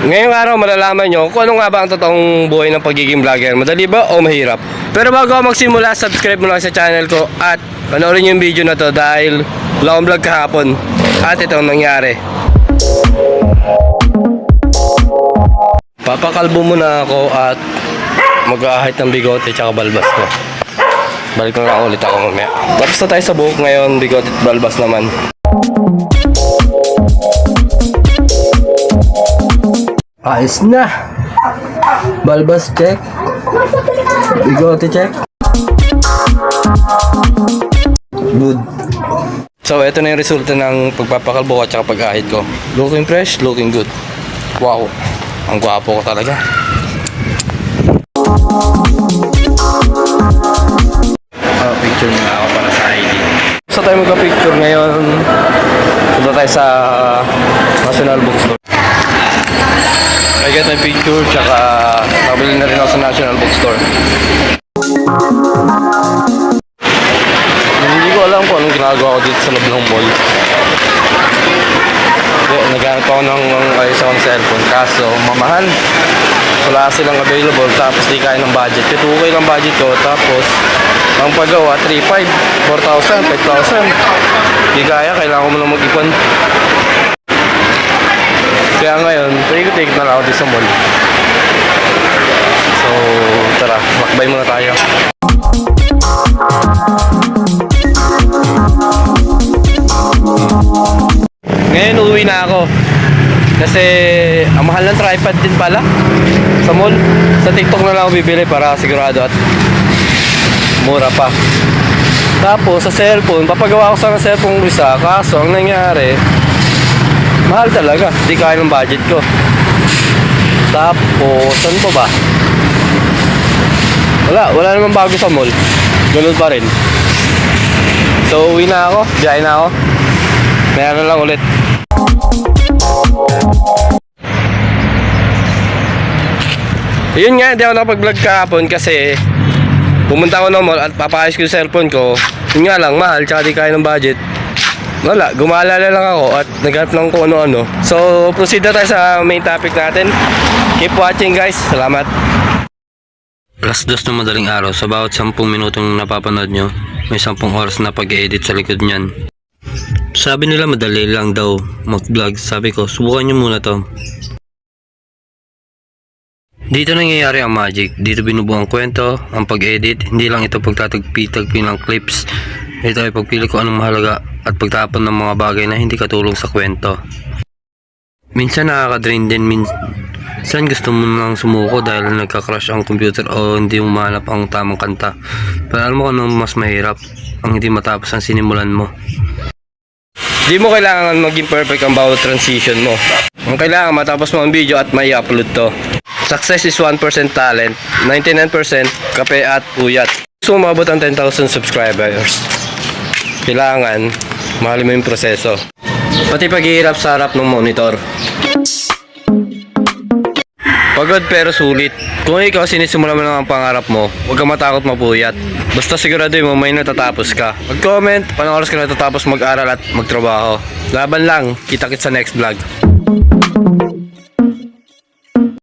Ngayong araw malalaman nyo kung ano nga ba ang totoong buhay ng pagiging vlogger. Madali ba o mahirap? Pero bago ako magsimula, subscribe mo lang sa channel ko at panoorin yung video na to dahil wala akong vlog kahapon at ito ang nangyari. Papakalbo muna ako at mag-ahit ng bigote tsaka balbas ko. Balik na lang ulit ako mamaya. Tapos na tayo sa buhok ngayon, bigote at balbas naman. Ayos na. Balbas check. Bigote check. Good. So, ito na yung resulta ng pagpapakalbo at saka pag-ahit ko. Looking fresh, looking good. Wow. Ang gwapo ko talaga. Picture muna ako para sa ID. So, tayo magpa-picture ngayon. Punta tayo sa National Bookstore. I get my picture, tsaka nabili na rin ako sa National Bookstore. Hindi ko alam kung anong ginagawa ko dito sa loob ng mall. Naghanap ako ng ayos akong cellphone, kaso mamahal. Wala silang available, tapos di kaya ng budget. 2K lang budget ko, tapos ang paggawa 3,500, 4,000, 5,000. Di kaya, kailangan ko muna mag-ipon. Kaya ngayon, take na lang ako dito sa mall. So, tara, makbay muna tayo. Ngayon, uwi na ako. Kasi, ang mahal ng tripod din pala sa mall. Sa TikTok na lang ako bibili para sigurado at mura pa. Tapos, sa cellphone, papagawa ko sa cellphone ko isa. Kaso, ang nangyari, mahal talaga, di kaya ng budget ko. Tapos, saan pa ba? Wala naman bago sa mall. Ganun pa rin. So, uwi na ako, biyahe na ako. Maya na lang ulit. Yun nga, hindi ako nakapag-vlog kahapon kasi pumunta ako ng mall at papayos ko yung cellphone ko. Yun nga lang, mahal, tsaka di kaya ng budget. Wala, gumalala lang ako at naghanap lang kung ano-ano. So, proceed na tayo sa main topic natin. Keep watching guys, salamat. Alas 2 ng madaling araw, sa bawat 10 minutong napapanood nyo, may 10 oras na pag-edit sa likod nyan. Sabi nila madali lang daw mag-vlog. Sabi ko, subukan nyo muna to. Dito nangyayari ang magic. Dito binubuo ang kwento, ang pag-edit. Hindi lang ito pagtatagpi-tagpi ng clips. Ito ay pagpili ko anong mahalaga at pagtapon ng mga bagay na hindi katulong sa kwento. Minsan nakaka-drain din. Minsan gusto mo nang sumuko dahil nagka-crash ang computer o hindi mo mahanap ang tamang kanta. Pero alam mo kung anong mas mahirap? Ang hindi matapos ang sinimulan mo. Di mo kailangan maging perfect ang bawat transition mo. Ang kailangan matapos mo ang video at may upload to. Success is 1% talent, 99% kape at uyat. Gusto mo mabot ang 10,000 subscribers, kailangan mahalin mo yung proseso. Pati paghihirap sa harap ng monitor. Pagod pero sulit. Kung ikaw sinisimula mo lang ang pangarap mo, huwag kang matakot mapuyat. Basta siguraduhin mo may natatapos ka. Mag-comment, panong oras ka natatapos mag-aral at magtrabaho. Laban lang, kita-kits sa next vlog.